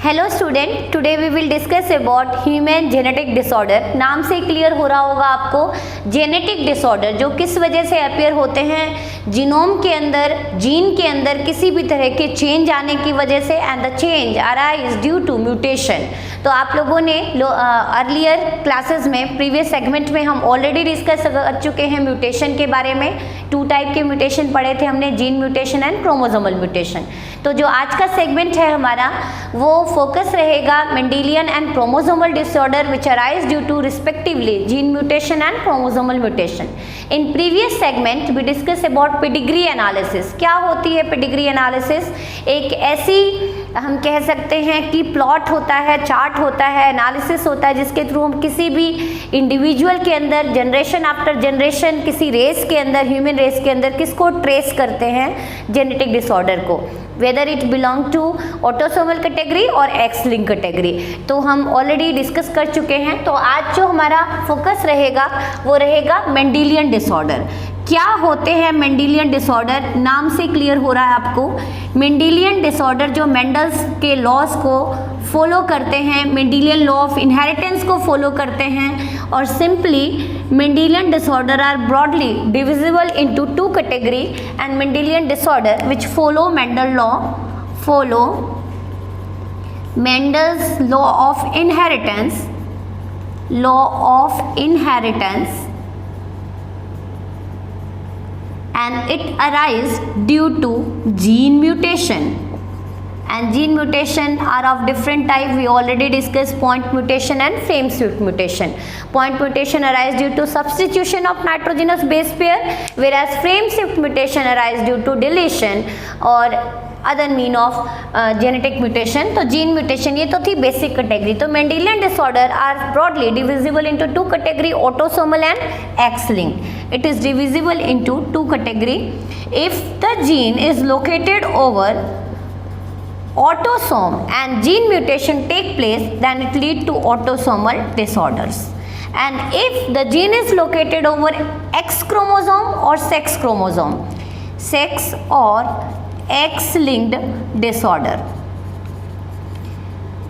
Hello student, today we will discuss about human genetic disorder. नाम से clear हो रहा होगा आपको, जेनेटिक डिसऑर्डर जो किस वजह से अपीयर होते हैं, जीनोम के अंदर, जीन के अंदर किसी भी तरह के चेंज आने की वजह से, and the change arise due to mutation. तो आप लोगों ने अर्लियर क्लासेस में, प्रीवियस सेगमेंट में हम ऑलरेडी डिस्कस कर चुके हैं म्यूटेशन के बारे में। 2 टाइप के म्यूटेशन पढ़े थे हमने, gene mutation and chromosomal mutation. तो जो आज का सेगमेंट है हमारा, वो फोकस रहेगा Mendelian and chromosomal disorder which arise due to respectively gene mutation and chromosomal mutation. In previous segment we discuss about pedigree analysis. क्या होती है पेडिग्री एनालिसिस? एक ऐसी, हम कह सकते हैं कि प्लॉट होता है, चार्ट होता है, एनालिसिस होता है, जिसके थ्रू हम किसी भी इंडिविजुअल के अंदर जनरेशन आफ्टर जनरेशन, किसी रेस के अंदर, ह्यूमन रेस के अंदर किसको ट्रेस करते हैं, जेनेटिक डिसऑर्डर को, whether it belong to autosomal category और एक्स लिंक कैटेगरी। तो हम ऑलरेडी डिस्कस कर चुके हैं। तो आज जो हमारा फोकस रहेगा वो रहेगा मेंडेलियन डिसऑर्डर। क्या होते हैं मेंडेलियन डिसऑर्डर? नाम से क्लियर हो रहा है आपको। मेंडेलियन डिसऑर्डर जो मेंडल्स के लॉज को फॉलो करते हैं, मेंडेलियन लॉ ऑफ इनहेरिटेंस को फॉलो करते हैं, और simply Mendelian disorder are broadly divisible into 2 category, and Mendelian disorder which follow Mendel law, follow Mendel's law of inheritance, and it arises due to gene mutation. And gene mutation are of different type. We already discussed point mutation and frame shift mutation. Point mutation arise due to substitution of nitrogenous base pair, whereas frame shift mutation arise due to deletion or other mean of genetic mutation. तो gene mutation ये तो थी basic category. तो Mendelian disorder are broadly divisible into 2 category, autosomal and X link. It is divisible into 2 category if the gene is located over autosome and gene mutation take place, then it lead to autosomal disorders. And if the gene is located over X chromosome or sex chromosome, sex or X-linked disorder.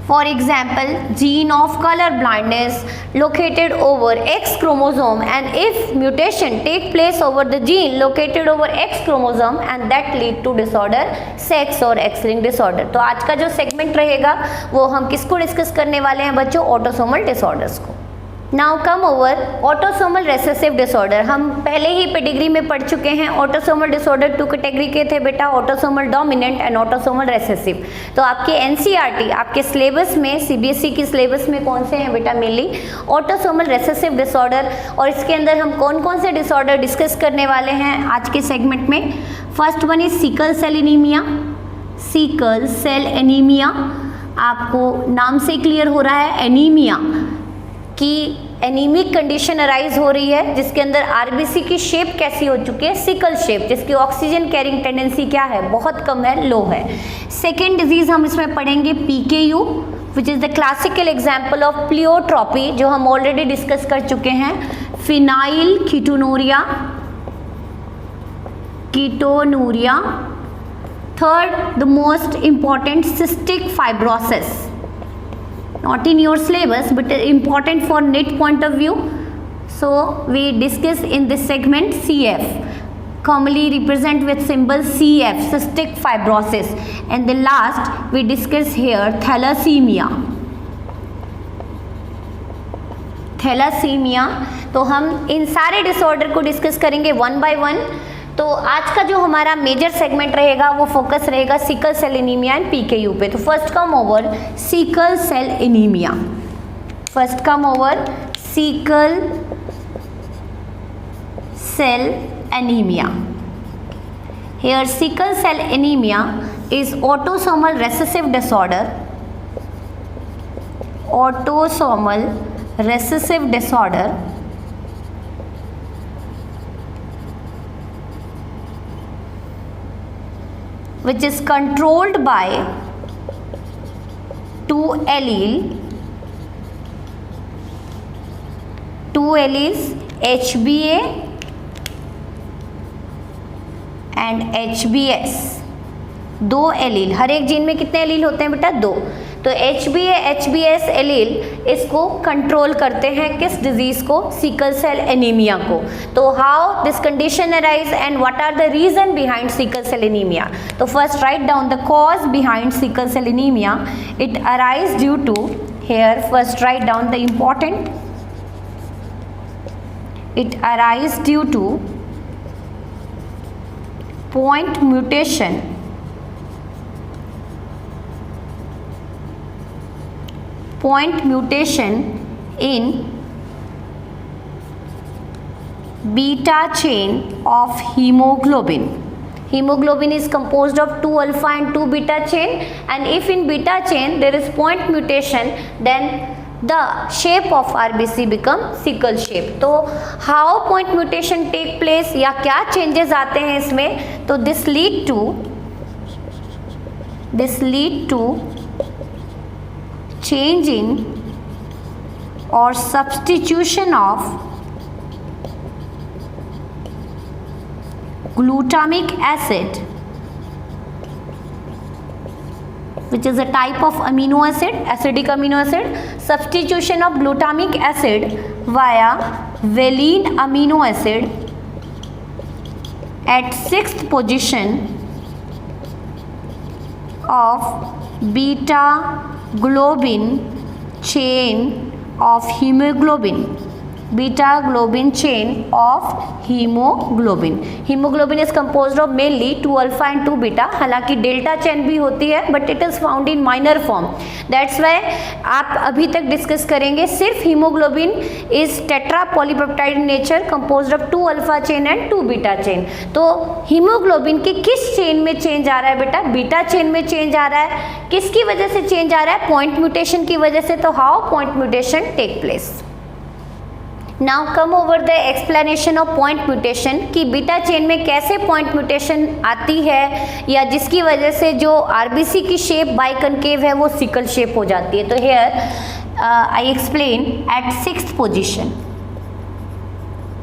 For example, gene of color blindness located over X chromosome, and if mutation take place over the gene located over X chromosome, and that lead to disorder sex और X-linked disorder. तो आज का जो segment रहेगा वो हम किसको discuss करने वाले हैं बच्चों? ऑटोसोमल डिसऑर्डर्स को। Now come over autosomal recessive disorder. हम पहले ही पेडिग्री में पढ़ चुके हैं। ऑटोसोमल डिसऑर्डर 2 कैटेगरी के थे बेटा, autosomal dominant and autosomal recessive. तो आपके एनसीईआरटी, आपके सिलेबस में, सीबीएसई की सिलेबस में कौन से हैं बेटा? Mainly autosomal recessive disorder. और इसके अंदर हम कौन कौन से डिसऑर्डर डिस्कस करने वाले हैं आज के सेगमेंट में? First one is sickle cell anaemia. Sickle cell anaemia आपको नाम से क्लियर हो रहा है, एनीमिया की एनीमिक कंडीशन अराइज हो रही है, जिसके अंदर आरबीसी की शेप कैसी हो चुकी है? सिकल शेप, जिसकी ऑक्सीजन कैरिंग टेंडेंसी क्या है? बहुत कम है, लो है। सेकेंड डिजीज हम इसमें पढ़ेंगे PKU, which is the classical example of pleiotropy, जो हम ऑलरेडी डिस्कस कर चुके हैं। Phenyl ketonuria, third the most important cystic fibrosis, not in your syllabus but important for NET point of view. So we discuss in this segment CF, commonly represent with symbol CF, cystic fibrosis, and the last we discuss here thalassemia. तो हम इन सारे disorder को discuss करेंगे 1 by 1। तो आज का जो हमारा मेजर सेगमेंट रहेगा वो फोकस रहेगा sickle cell anaemia and PKU पे। तो first come over sickle cell anaemia. First come over sickle cell anaemia. Here sickle cell anemia is autosomal recessive disorder. Autosomal recessive disorder which is controlled by 2 alleles HBA and HBS। 2 allele, हर एक gene में कितने allele होते हैं बेटा? 2। तो HbA HbS allele इसको control करते हैं, किस डिजीज को, सिकल सेल एनीमिया को। तो how this condition arise and what are the reason behind sickle cell anaemia. तो first write down the cause behind sickle cell anaemia. It arise due to, here first write down the important, it arise due to point mutation in beta chain of hemoglobin. Hemoglobin is composed of 2 alpha and 2 beta chain, and if in beta chain there is point mutation, then the shape of RBC become sickle shape. तो how point mutation take place या क्या changes आते हैं इसमें, तो this lead to change in or substitution of glutamic acid, which is a type of amino acid, acidic amino acid, substitution of glutamic acid via valine amino acid at 6th position of beta globin chain of hemoglobin. Beta globin chain of hemoglobin. Hemoglobin is composed of mainly 2 alpha and 2 beta. हालांकि delta chain भी होती है, but it is found in minor form. That's why आप अभी तक discuss करेंगे सिर्फ haemoglobin is tetra polypeptide in nature, composed of 2 alpha chain and 2 beta chain. तो हीमोग्लोबिन के किस चेन में चेंज आ रहा है बेटा, बीटा चेन में चेंज आ रहा है। किसकी वजह से चेंज आ रहा है, पॉइंट म्यूटेशन की वजह से। तो how point mutation take place. Now come over the explanation of point mutation कि बीटा चेन में कैसे पॉइंट म्यूटेशन आती है या जिसकी वजह से जो आरबीसी की शेप बाइकनकेव है वो सिकल शेप हो जाती है। तो here I explain eight 6th position,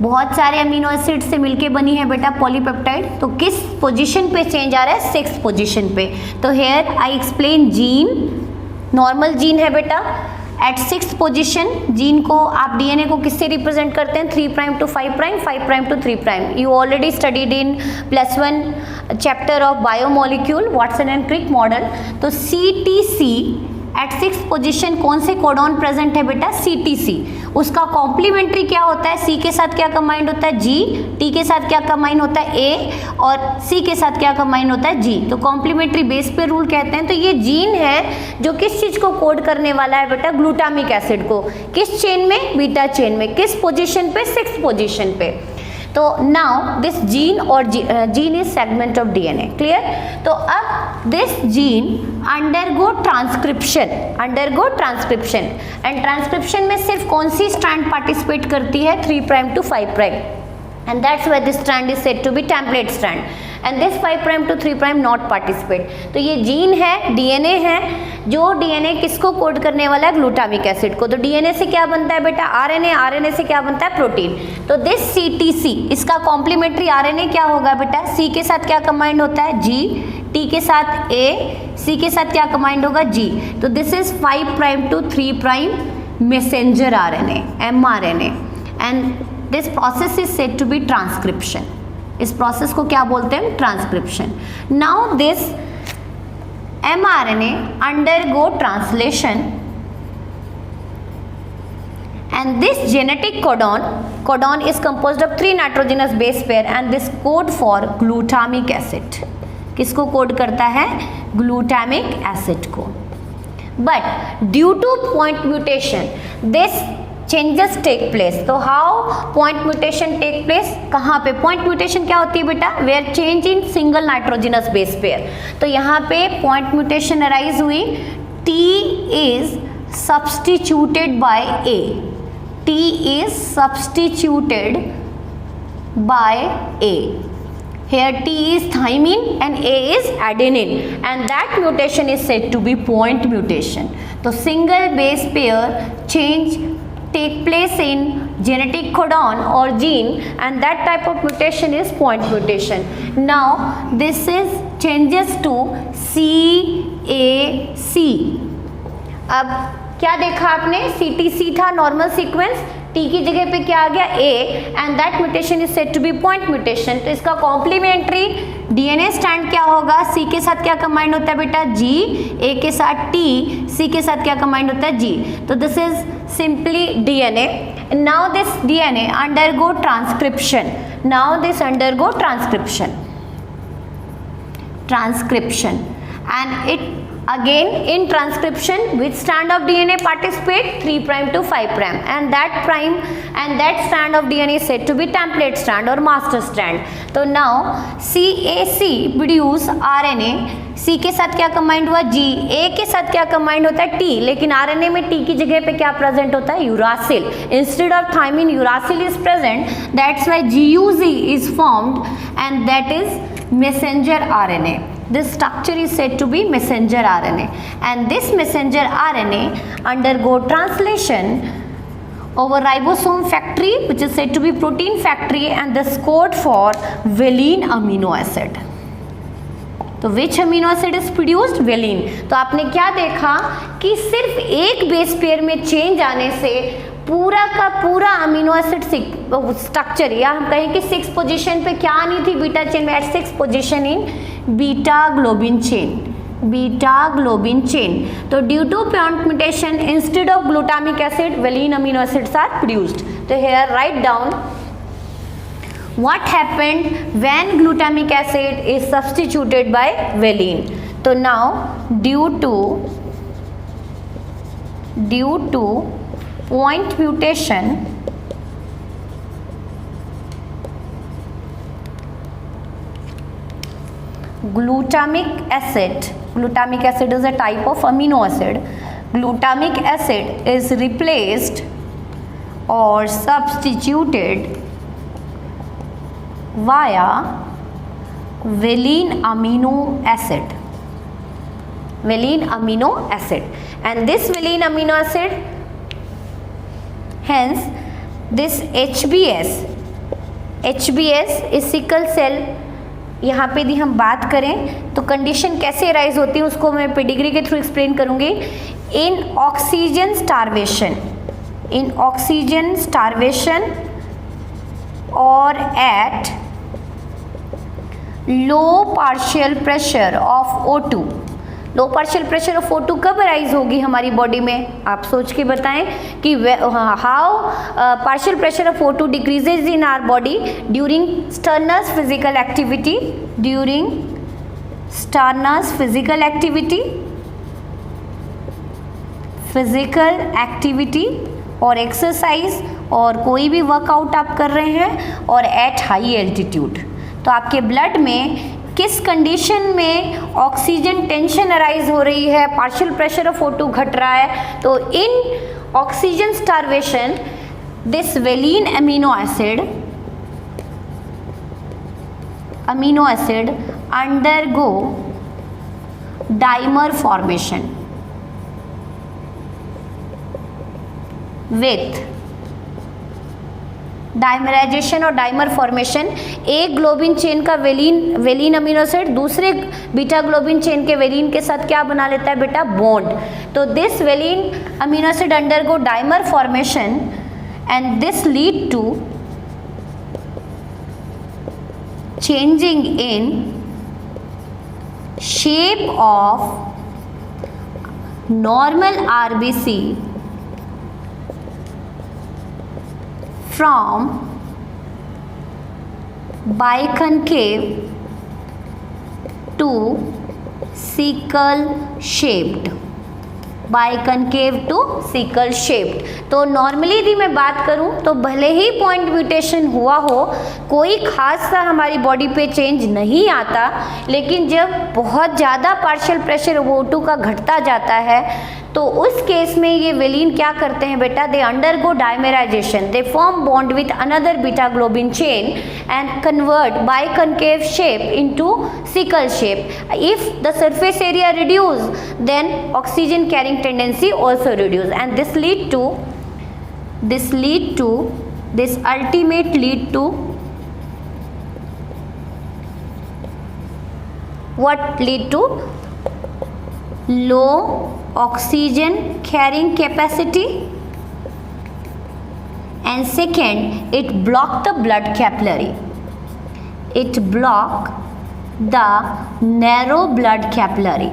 बहुत सारे अमीनो एसिड से मिलके बनी है बेटा पॉलीपेप्टाइड, तो किस पोजीशन पे चेंज आ रहा है, 6th पोजीशन पे। तो here I explain gene, normal gene है बेटा एट 6th पोजीशन। जीन को आप डीएनए को किससे रिप्रेजेंट करते हैं, 3 prime to 5 prime, 5 prime to 3 prime. You already studied in +1 chapter of biomolecule Watson and Crick model. तो CTC एट 6th पोजीशन कौन से कोडॉन प्रेजेंट है बेटा, CTC। उसका कॉम्प्लीमेंट्री क्या होता है, C के साथ क्या कंबाइंड होता है, G, T के साथ क्या कंबाइंड होता है, A, और C के साथ क्या कंबाइंड होता है, G। तो कॉम्प्लीमेंट्री बेस पे रूल कहते हैं। तो ये जीन है जो किस चीज को कोड करने वाला है बेटा, ग्लूटामिक एसिड को। किस चेन में, बीटा चेन में। किस पोजीशन पे, 6th पोजीशन पे। तो नाउ दिस जीन और gene is segment of DNA, clear. तो अब this gene undergo transcription and transcription में सिर्फ कौन सी स्ट्रैंड पार्टिसिपेट करती है, 3 prime to 5 prime, and that's why this strand is said to be template strand, and this 5 prime to 3 prime not participate। तो ये जीन है, डीएनए है, जो डीएनए किसको कोड करने वाला है, ग्लूटामिक एसिड को। तो डीएनए से क्या बनता है बेटा, आरएनए, आरएनए से क्या बनता है, प्रोटीन। तो दिस CTC, इसका कॉम्प्लीमेंट्री आरएनए क्या होगा बेटा, C के साथ क्या कंबाइंड होता है, G, T के साथ A, C के साथ क्या कंबाइंड होगा, G। तो this is 5 prime to 3 prime messenger RNA, mRNA, and this process is said to be transcription. इस प्रोसेस को क्या बोलते हैं, transcription. Now this mRNA undergo translation and this genetic codon is composed of 3 nitrogenous base pair and this code for glutamic acid। किसको code करता है, glutamic acid को। But due to point mutation this changes take place. तो how point mutation take place, कहाँ पे point mutation क्या होती है बेटा, where change in single nitrogenous base pair. तो यहाँ पे पॉइंट म्यूटेशन अराइज हुई, T is substituted by A, T is substituted by A। Here T is thymine and A is adenine and that mutation is said to be point mutation। तो single base pair change take place in genetic codon or gene and that type of mutation is point mutation। Now this is changes to CAC अब क्या देखा आपने, CTC था normal sequence, T की जगह पे क्या आ गया A, and that mutation is said to be point mutation. तो इसका कॉम्प्लीमेंट्री DNA स्ट्रैंड क्या होगा, C के साथ क्या कंबाइंड होता है बेटा G, A के साथ T, C के साथ क्या कंबाइंड होता है G। तो this is simply DNA। Now this DNA undergo transcription, now this undergo transcription and it again in transcription which strand of DNA participate, 3 prime to 5 prime, and that strand of DNA is said to be template strand or master strand. तो now CAC produce RNA, C के साथ क्या combined हुआ G, A के साथ क्या combined होता है T, लेकिन RNA में T की जगह पे क्या प्रेजेंट होता है, uracil, instead of thymine uracil is present, that's why GUZ is formed and that is messenger RNA. This structure is said to be messenger RNA, and this messenger RNA undergo translation over ribosome factory, which is said to be protein factory, and this code for valine amino acid. तो which amino acid is produced, valine. तो आपने क्या देखा कि सिर्फ एक base pair में change आने से पूरा का पूरा अमीनो एसिड स्ट्रक्चर, या हम कहें कि 6 पोजीशन पे क्या आनी थी बीटा चेन में, at 6 position in beta globin chain. तो due to point mutation instead of glutamic acid valine amino acids are produced. तो here write down what happened when glutamic acid is substituted by valine. So now due to point mutation, glutamic acid is a type of amino acid. Glutamic acid is replaced or substituted via valine amino acid, and this valine amino acid, hence this HBS is sickle cell। यहाँ पे यदि हम बात करें तो condition कैसे rise होती है उसको मैं पेडिग्री के थ्रू एक्सप्लेन करूँगी। इन ऑक्सीजन स्टारवेशन और at low partial pressure of O2। Low partial pressure of O2 कब राइज होगी हमारी बॉडी में, आप सोच के बताएं कि how partial pressure of O2 decreases in our body during strenuous physical activity और एक्सरसाइज और कोई भी वर्कआउट आप कर रहे हैं और एट हाई एल्टीट्यूड। तो आपके ब्लड में किस कंडीशन में ऑक्सीजन टेंशन अराइज हो रही है, पार्शियल प्रेशर ऑफ O2 घट रहा है। तो in oxygen starvation this valine amino acid undergo dimer formation with dimerization और डाइमर फॉर्मेशन। एक ग्लोबिन चेन का वेलिन अमीनो एसिड दूसरे बीटा ग्लोबिन चेन के वेलिन के साथ क्या बना लेता है बेटा, बॉन्ड। तो this valine amino acid undergo dimer formation and this lead to changing in shape of normal RBC from biconcave to sickle shaped, तो नॉर्मली यदि मैं बात करूं तो भले ही पॉइंट म्यूटेशन हुआ हो, कोई खास सा हमारी बॉडी पे चेंज नहीं आता, लेकिन जब बहुत ज़्यादा पार्शियल प्रेशर O2 का घटता जाता है तो उस केस में ये वेलिन क्या करते हैं बेटा, they undergo dimerization, they form bond with another beta globin chain and convert biconcave shape into sickle shape. If the surface area reduce, then oxygen carrying tendency also reduce, and this ultimate lead to what? Lead to low oxygen carrying capacity, and second, it block the blood capillary. It block the narrow blood capillary.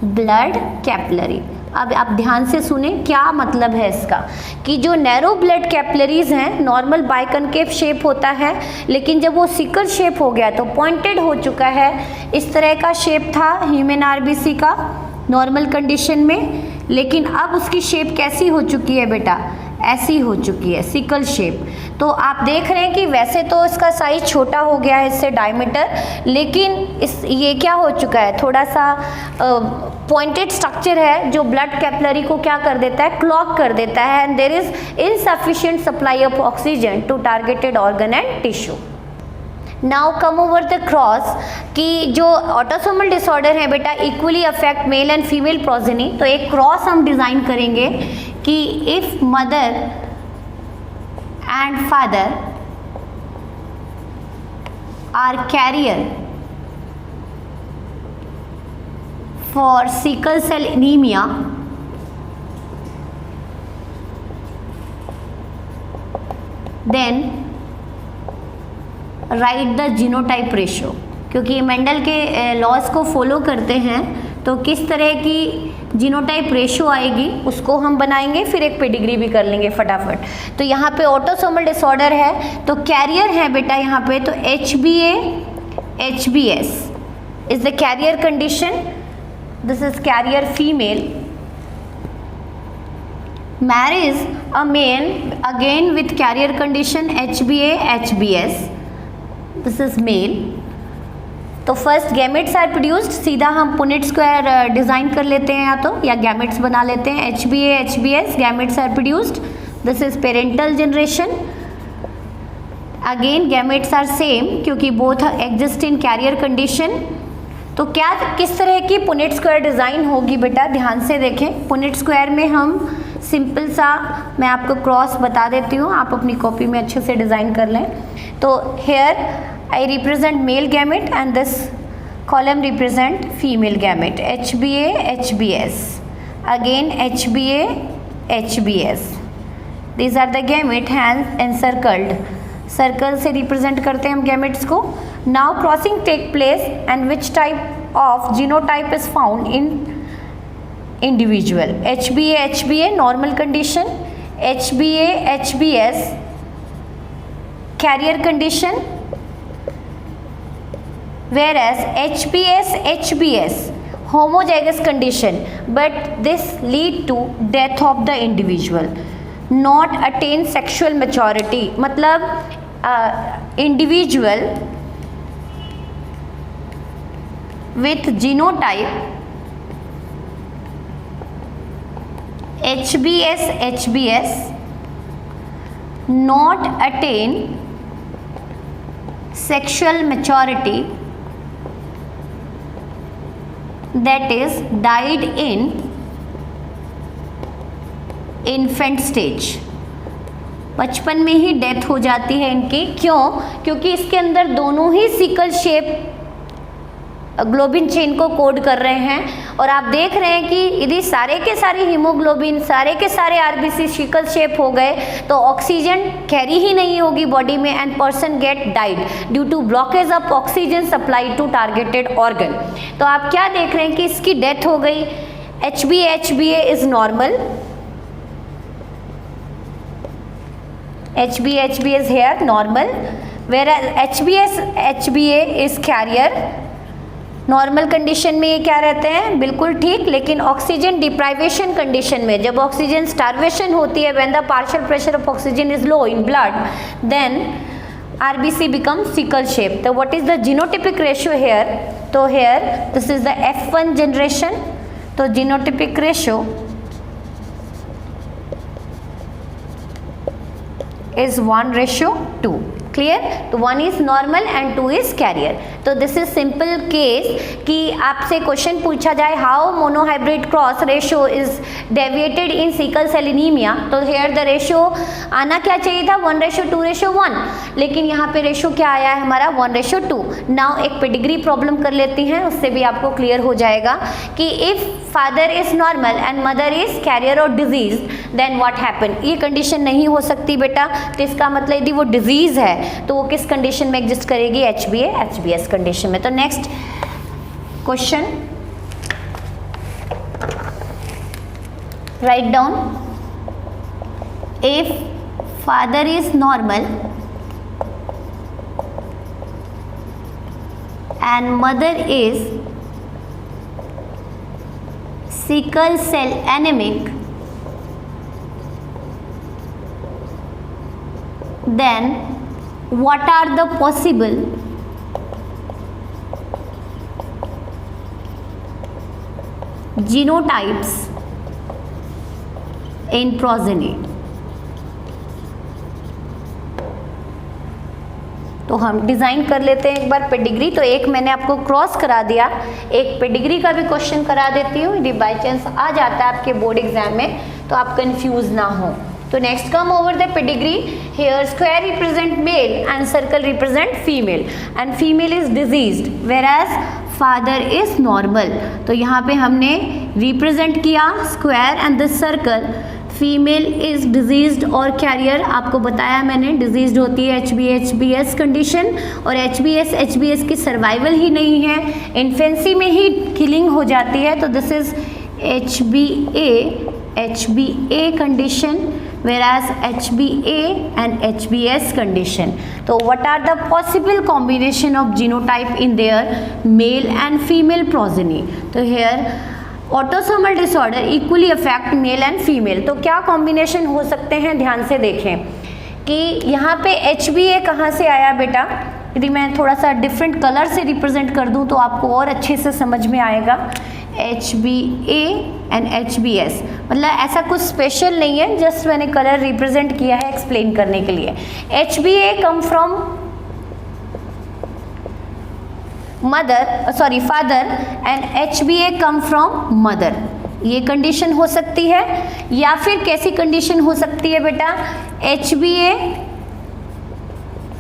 Blood capillary. अब आप ध्यान से सुने क्या मतलब है इसका, कि जो नैरो ब्लड कैपिलरीज हैं नॉर्मल बाइकनकेव शेप होता है, लेकिन जब वो सिकल शेप हो गया तो पॉइंटेड हो चुका है। इस तरह का शेप था ह्यूमन आरबीसी का नॉर्मल कंडीशन में, लेकिन अब उसकी शेप कैसी हो चुकी है बेटा, ऐसी हो चुकी है, सिकल शेप। तो आप देख रहे हैं कि वैसे तो इसका साइज छोटा हो गया है इससे डायमीटर, लेकिन ये क्या हो चुका है, थोड़ा सा पॉइंटेड स्ट्रक्चर है जो ब्लड कैपिलरी को क्या कर देता है, क्लॉग कर देता है, and there is insufficient supply of oxygen to targeted organ and tissue. Now come over the cross, कि जो ऑटोसोमल डिसऑर्डर है बेटा equally affect male and female progeny. तो एक क्रॉस हम डिज़ाइन करेंगे कि if mother and father are carrier for sickle cell anaemia, then write the genotype ratio. क्योंकि मेंडल के लॉज को फॉलो करते हैं तो किस तरह की जीनोटाइप रेशियो आएगी उसको हम बनाएंगे, फिर एक पेडिग्री भी कर लेंगे फटाफट। तो यहाँ पे ऑटोसोमल डिसऑर्डर है तो कैरियर है बेटा यहाँ पे, तो HbA-HbS is the carrier condition, this is carrier female. Marriage a male again with carrier condition HbA-HbS, this is male. तो फर्स्ट गैमेट्स आर प्रोड्यूस्ड, सीधा हम पुनेट स्क्वायर डिजाइन कर लेते हैं या गैमेट्स बना लेते हैं। HbA-HbS gametes are produced, this is parental generation. Again gametes are same क्योंकि both exist in carrier condition. तो क्या किस तरह की पुनेट स्क्वायर डिज़ाइन होगी बेटा, ध्यान से देखें। पुनेट स्क्वायर में हम सिंपल सा, मैं आपको क्रॉस बता देती हूँ, आप अपनी कॉपी में अच्छे से डिज़ाइन कर लें। तो hair I represent male gamete and this column represent female gamete, HbA-HbS, again HbA-HbS. These are the gamete hands encircled, circle से रिप्रेजेंट करते हैं हम गैमेट्स को। Now crossing take place and which type of genotype is found in individual. HbA-HbA normal condition, HbA-HbS carrier condition, whereas HbS-HbS homozygous condition, but this lead to death of the individual, not attain sexual maturity। मतलब individual with genotype HbS-HbS not attain sexual maturity, that is died in infant stage। बचपन में ही death हो जाती है इनकी। क्यों? क्योंकि इसके अंदर दोनों ही सिकल शेप ग्लोबिन चेन को कोड कर रहे हैं, और आप देख रहे हैं कि यदि सारे के सारे हीमोग्लोबिन, सारे के सारे आरबीसी सिकल शेप हो गए तो ऑक्सीजन कैरी ही नहीं होगी बॉडी में and person get died due to blockage of oxygen supply to targeted organ. तो आप क्या देख रहे हैं कि इसकी डेथ हो गई। HbA-HbA is normal, HbA-HbA is here normal, whereas HbS-HbA is carrier। Normal condition में ये क्या रहते हैं, बिल्कुल ठीक, लेकिन ऑक्सीजन डिप्राइवेशन कंडीशन में, जब ऑक्सीजन स्टार्वेशन होती है, when the partial pressure of oxygen is low in blood, then RBC becomes sickle shape। तो what is the genotypic ratio here? तो here this is the F1 generation, तो genotypic ratio is 1:2। clear? तो 1 is normal and 2 is carrier। तो this is simple case कि आपसे question पूछा जाए how monohybrid cross ratio is deviated in sickle cell anaemia, तो here the ratio आना क्या चाहिए था 1:2:1, लेकिन यहाँ पे रेशियो क्या आया है हमारा 1:2। नाउ एक पेडिग्री प्रॉब्लम कर लेती हैं, उससे भी आपको क्लियर हो जाएगा कि if father is normal and mother is carrier और डिजीज देन व्हाट हैपन। ये कंडीशन नहीं हो सकती बेटा, तो इसका मतलब यदि वो डिजीज है तो वो किस कंडीशन में एग्जिस्ट करेगी, HbA-HbS कंडीशन में। तो next question, write down, if father is normal and mother is sickle cell anaemic, then what are the possible genotypes in progeny। तो हम डिज़ाइन कर लेते हैं एक बार पेडिग्री। तो एक मैंने आपको क्रॉस करा दिया, एक पेडिग्री का भी क्वेश्चन करा देती हूँ, यदि बाई चांस आ जाता है आपके बोर्ड एग्जाम में तो आप कंफ्यूज ना हो। तो next come over the pedigree, here square represent male and circle represent female and female is diseased whereas father is normal. तो यहाँ पे हमने रिप्रेजेंट किया square and the circle, female is diseased और carrier आपको बताया मैंने, diseased होती है HbA-HbS कंडीशन, और HbA-HbS की सर्वाइवल ही नहीं है, इन्फेंसी में ही किलिंग हो जाती है। तो this is HbA condition whereas HbA and HbS condition. So what are the possible combination of genotype in their male and female progeny? तो here autosomal disorder equally affect male and female। तो क्या combination हो सकते हैं, ध्यान से देखें कि यहाँ पे HbA कहाँ से आया बेटा। यदि मैं थोड़ा सा डिफरेंट कलर से रिप्रेजेंट कर दूँ तो आपको और अच्छे से समझ में आएगा। HbA एंड HbS मतलब ऐसा कुछ स्पेशल नहीं है, जस्ट मैंने कलर रिप्रेजेंट किया है एक्सप्लेन करने के लिए। HbA come from father and HbA come from mother, ये कंडीशन हो सकती है। या फिर कैसी कंडीशन हो सकती है बेटा, HbA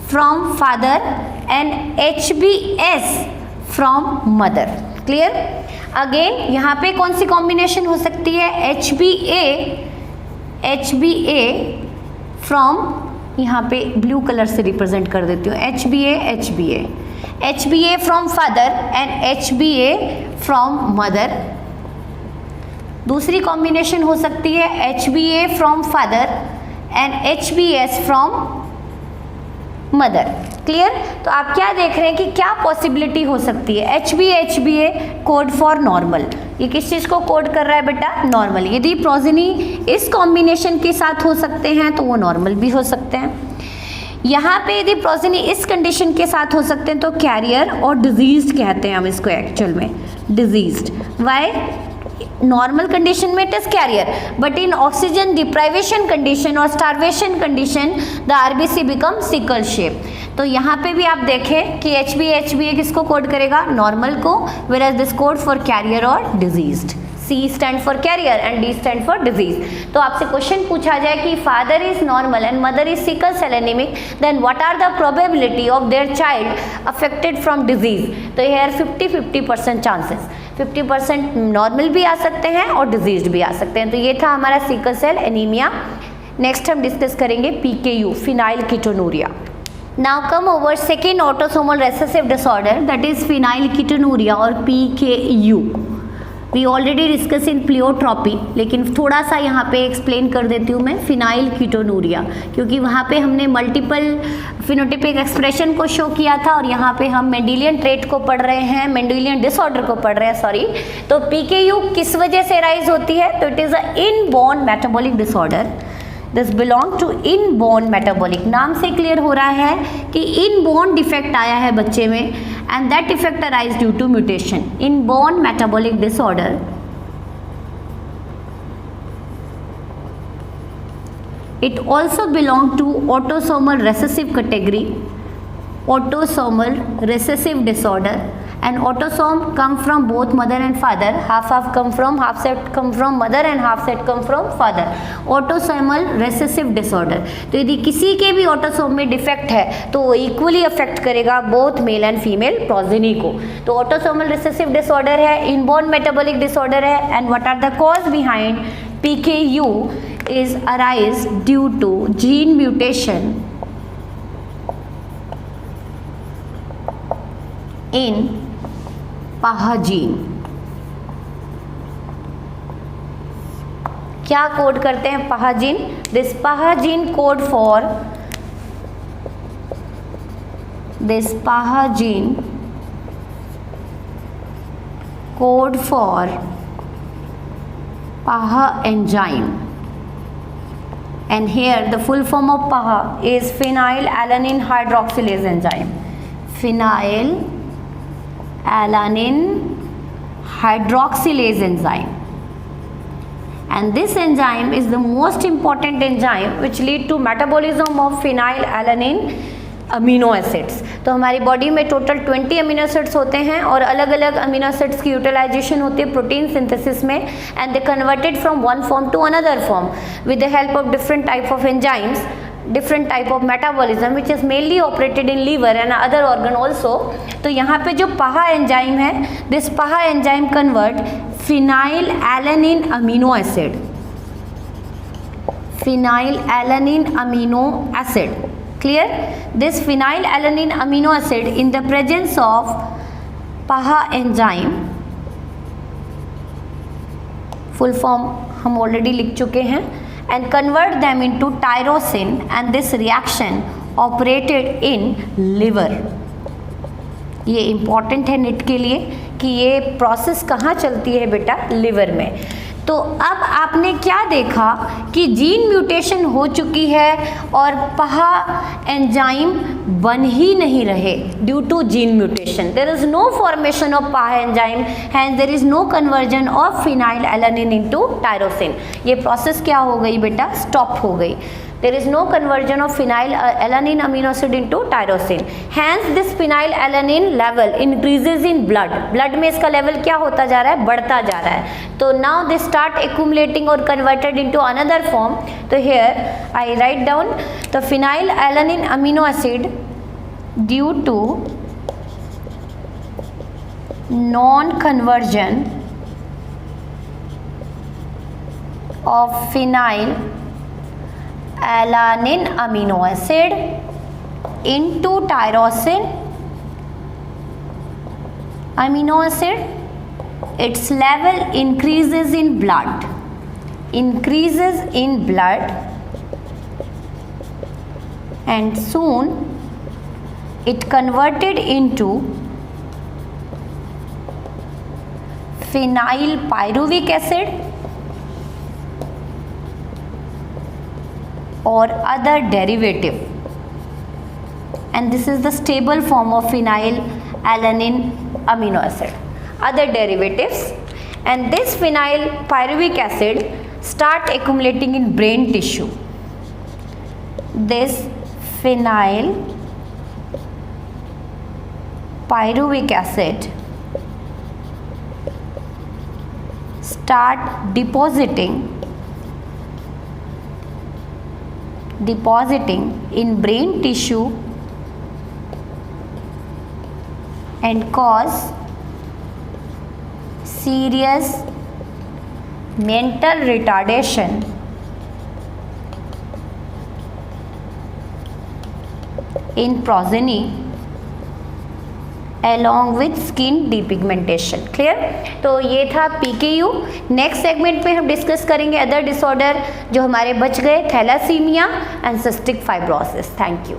from father and HbS from mother. Clear? Again यहाँ पे कौन सी कॉम्बिनेशन हो सकती है, HbA फ्रॉम, यहाँ पे ब्लू कलर से रिप्रेजेंट कर देती हूँ, HbA from father and HbA from mother. दूसरी कॉम्बिनेशन हो सकती है HbA from father and HbS from mother. Clear? तो आप क्या देख रहे हैं कि क्या पॉसिबिलिटी हो सकती है। HbA कोड फॉर नॉर्मल, ये किस चीज़ को कोड कर रहा है बेटा, नॉर्मल। यदि प्रोजेनी इस कॉम्बिनेशन के साथ हो सकते हैं तो वो नॉर्मल भी हो सकते हैं। यहाँ पे यदि प्रोजेनी इस कंडीशन के साथ हो सकते हैं तो कैरियर और डिजीज्ड कहते हैं हम इसको एक्चुअल में, डिजीज्ड। वाई? नॉर्मल कंडीशन में it is carrier, but in oxygen deprivation condition और starvation condition the RBC become sickle shape. तो यहाँ पे भी आप देखें कि HbA किसको कोड करेगा, नॉर्मल को, whereas this code for carrier और diseased. C stand for carrier and D stand for disease. तो आपसे क्वेश्चन पूछा जाए कि father is normal and mother is sickle cell anaemic, then what are the probability of their child affected from disease. तो here 50-50% chances, 50% normal भी आ सकते हैं और डिजीज भी आ सकते हैं। तो ये था हमारा सिकल सेल एनीमिया। नेक्स्ट हम डिस्कस करेंगे PKU, phenyl ketonuria. Now come over second autosomal recessive disorder, that is phenylketonuria और PKU. We already discuss in pleiotropy, लेकिन थोड़ा सा यहाँ पे एक्सप्लेन कर देती हूँ मैं फिनाइलकीटोनूरिया, क्योंकि वहाँ पे हमने मल्टीपल फिनोटिपिक एक्सप्रेशन को शो किया था और यहाँ पे हम मेंडेलियन ट्रेट को पढ़ रहे हैं, मेंडेलियन डिसऑर्डर को पढ़ रहे हैं, सॉरी। तो PKU किस वजह से राइज होती है, तो it is a inborn metabolic disorder. This belong to inborn metabolic, नाम से क्लियर हो रहा है कि इनबॉर्न डिफेक्ट आया है बच्चे में, and that defect arise due to mutation. Inborn metabolic disorder it also belong to autosomal recessive category autosomal recessive disorder, and autosome come from both mother and father, half set come from mother and half set come from father. autosomal recessive disorder, तो यदि किसी के भी autosome में defect है तो वो equally affect करेगा both male and female progeny को. तो ऑटोसोमल रिसेसिव डिसऑर्डर है, इनबॉर्न मेटाबॉलिक डिसऑर्डर है, and what are the cause behind PKU is arise due to gene mutation in PAHA gene. क्या कोड करते हैं PAHA gene? This PAHA gene code for PAHA enzyme, and here the full form of PAHA is phenylalanine hydroxylase enzyme. Phenylalanine hydroxylase enzyme, and this enzyme is the most important enzyme which lead to metabolism of phenylalanine amino acids. तो हमारी body में total 20 amino acids होते हैं और अलग अलग amino acids की utilization होती है प्रोटीन सिंथेसिस में, and they converted from one form to another form with the help of different type of enzymes, different type of metabolism which is mainly operated in liver and other organ also. तो यहाँ पे जो PAHA enzyme है, this PAHA enzyme convert phenylalanine amino acid, clear? This phenylalanine amino acid in the presence of PAHA enzyme, full form हम already लिख चुके हैं, and convert them into tyrosine, and this reaction operated in liver. ये important है knit के लिए कि ये प्रोसेस कहाँ चलती है बेटा, लिवर में. तो अब आपने क्या देखा कि जीन म्यूटेशन हो चुकी है और PAHA एंजाइम बन ही नहीं रहे due to gene mutation. There is no formation of PAHA enzyme, hence there is no conversion of phenylalanine into tyrosine. ये प्रोसेस क्या हो गई बेटा, स्टॉप हो गई. There is no conversion of phenylalanine amino acid into tyrosine. Hence this phenylalanine level increases in blood. Blood में इसका level क्या होता जा रहा है, बढ़ता जा रहा है. तो now they start accumulating or converted into another form. तो here I write down the phenylalanine amino acid due to non-conversion of phenylalanine amino acid into tyrosine amino acid, its level increases in blood, and soon it converted into phenylpyruvic acid or other derivative, and this is the stable form of phenylalanine amino acid, other derivatives, and this phenylpyruvic acid start accumulating in brain tissue. This phenylpyruvic acid start depositing in brain tissue and cause serious mental retardation in progeny along with skin depigmentation. Clear? तो ये था PKU. Next segment में हम discuss करेंगे other disorder जो हमारे बच गए, thalassaemia and cystic fibrosis. Thank you.